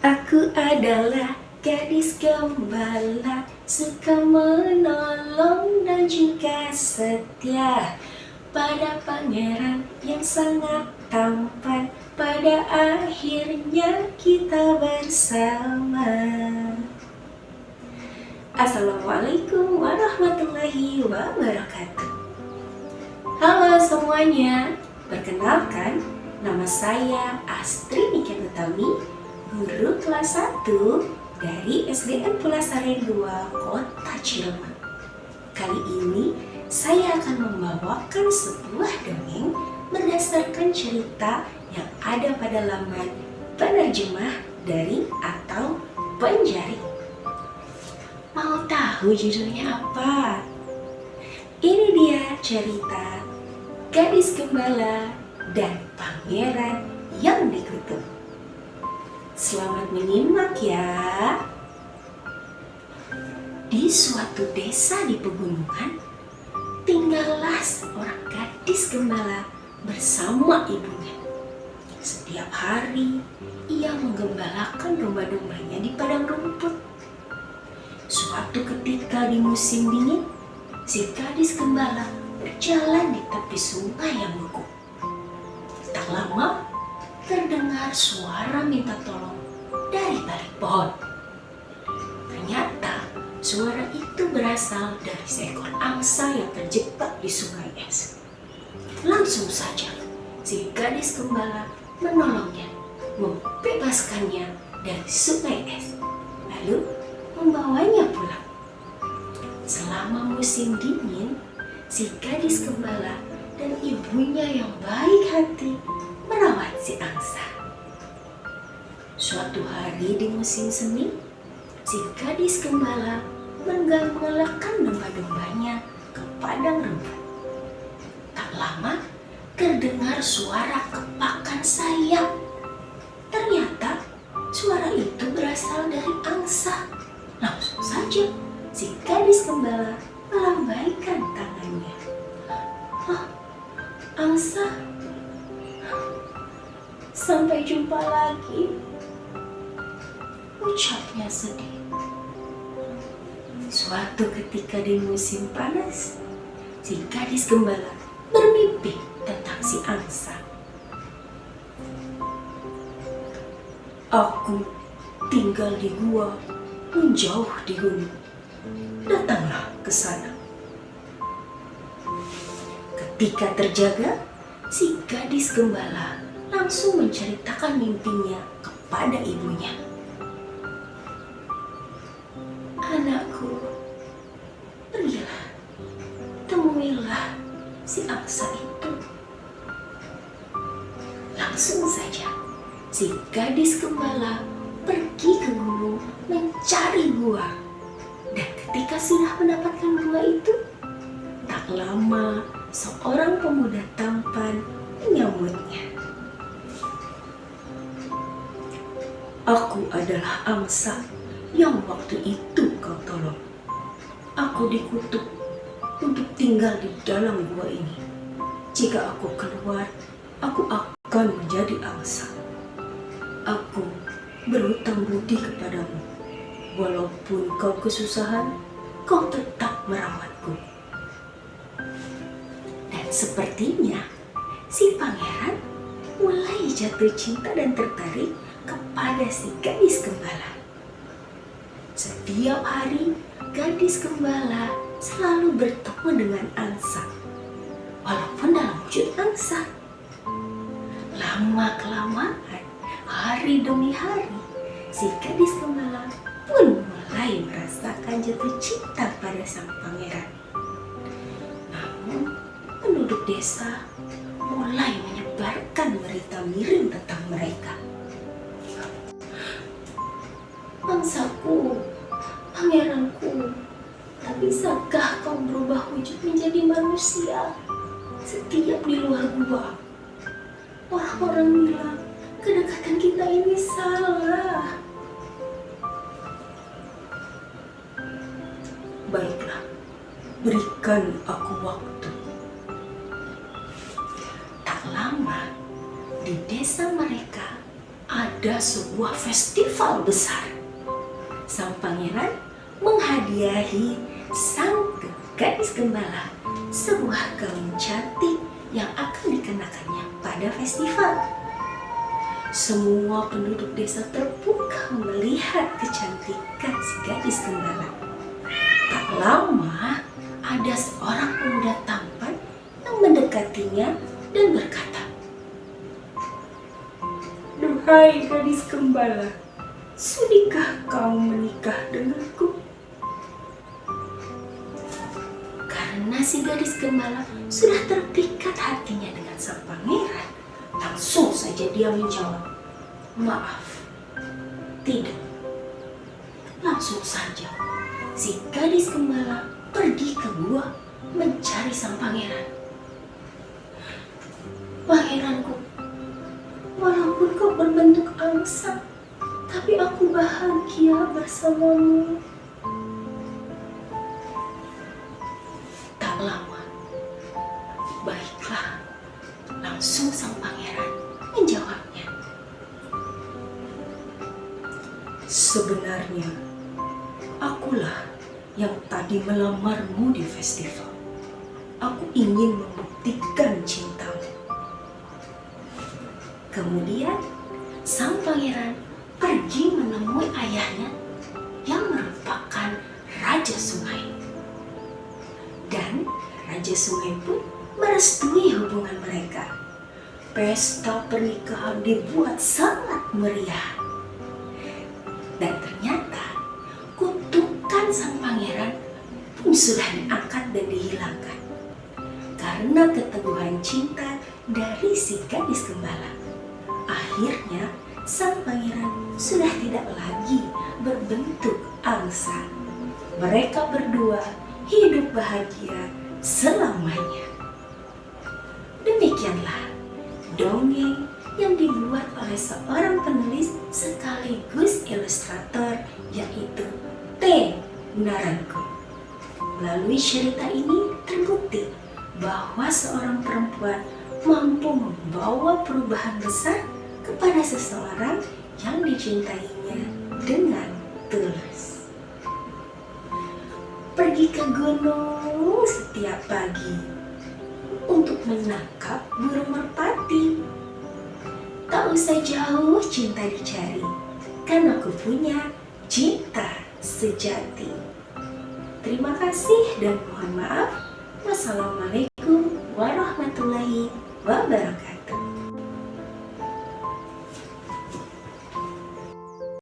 Aku adalah gadis gembala, suka menolong dan juga setia pada pangeran yang sangat tampan. Pada akhirnya kita bersama. Assalamualaikum warahmatullahi wabarakatuh. Halo semuanya, perkenalkan, nama saya Astri Niken Utami, guru kelas 1 dari SDN Pulasaren 2 Kota Cirebon. Kali ini saya akan membawakan sebuah dongeng berdasarkan cerita yang ada pada laman penerjemah dari atau penjari. Mau tahu judulnya apa? Ini dia cerita Gadis Gembala dan Pangeran yang Dikutuk. Selamat menyimak ya. Di suatu desa di pegunungan, tinggallah seorang gadis gembala bersama ibunya. Setiap hari, ia menggembalakan domba-dombanya di padang rumput. Suatu ketika di musim dingin, si gadis gembala berjalan di tepi sungai yang beku. Tak lama, terdengar suara minta tolong dari balik pohon. Ternyata suara itu berasal dari seekor angsa yang terjebak di sungai es. Langsung saja si gadis gembala menolongnya, membebaskannya dari sungai es, lalu membawanya pulang. Selama musim dingin, si gadis gembala dan ibunya yang baik hati merawat si angsa. Suatu hari di musim semi, si gadis gembala menggalakkan domba-dombanya ke padang rumput. Tak lama, terdengar suara kepakan sayap. Ternyata suara itu berasal dari angsa. Langsung saja si gadis gembala melambaikan tangannya. "Hah, angsa, sampai jumpa lagi," ucapnya sedih. Suatu ketika di musim panas, si gadis gembala bermimpi tentang si angsa. "Aku tinggal di gua menjauh di gunung. Datanglah ke sana." Ketika terjaga, si gadis gembala langsung menceritakan mimpinya kepada ibunya. "Anakku, pergilah, temuilah si angsa itu." Langsung saja si gadis gembala pergi ke gunung mencari gua. Dan ketika sudah mendapatkan gua itu, tak lama seorang pemuda tampan menyambutnya. "Aku adalah angsa yang waktu itu kau tolong. Aku dikutuk untuk tinggal di dalam gua ini. Jika aku keluar, aku akan menjadi angsa. Aku berhutang budi kepadamu. Walaupun kau kesusahan, kau tetap merawatku." Dan sepertinya si pangeran mulai jatuh cinta dan tertarik kepada si gadis gembala. Setiap hari, gadis gembala selalu bertemu dengan angsa, walaupun dalam wujud angsa. Lama-kelamaan, hari demi hari, si gadis gembala pun mulai merasakan jatuh cinta pada sang pangeran. Namun, penduduk desa mulai menyebarkan berita miring tentang mereka. "Angsaku, pangeranku, tak bisakah kau berubah wujud menjadi manusia? Setiap di luar gua, orang-orang bilang kedekatan kita ini salah." "Baiklah, berikan aku waktu." Tak lama, di desa mereka ada ada sebuah festival besar. Sang pangeran menghadiahi sang gadis gembala sebuah gaun cantik yang akan dikenakannya pada festival. Semua penduduk desa terpukau melihat kecantikan si gadis gembala. Tak lama, ada seorang pemuda tampan yang mendekatinya dan berkata, "Duhai gadis gembala, sudikah kau menikah denganku?" Karena si gadis gembala sudah terpikat hatinya dengan sang pangeran, langsung saja dia menjawab, "Maaf, tidak." Langsung saja si gadis gembala pergi ke gua mencari sang pangeran. "Pangeranku, walaupun kau berbentuk angsa, tapi aku bahagia bersamamu." Tak lama, "Baiklah," langsung sang pangeran menjawabnya, "Sebenarnya akulah yang tadi melamarmu di festival. Aku ingin membuktikan cintamu." Kemudian sang pangeran pergi menemui ayahnya yang merupakan Raja Sungai. Dan Raja Sungai pun merestui hubungan mereka. Pesta pernikahan dibuat sangat meriah. Dan ternyata kutukan sang pangeran pun sudah diangkat dan dihilangkan karena keteguhan cinta dari si gadis gembala. Akhirnya sang pangeran sudah tidak lagi berbentuk angsa. Mereka berdua hidup bahagia selamanya. Demikianlah dongeng yang dibuat oleh seorang penulis sekaligus ilustrator, yaitu T. Naranko. Melalui cerita ini terbukti bahwa seorang perempuan mampu membawa perubahan besar kepada seseorang yang dicintainya dengan tulus. Pergi ke gunung setiap pagi untuk menangkap burung merpati. Tak usah jauh cinta dicari, kan aku punya cinta sejati. Terima kasih dan mohon maaf. Wassalamualaikum warahmatullahi wabarakatuh.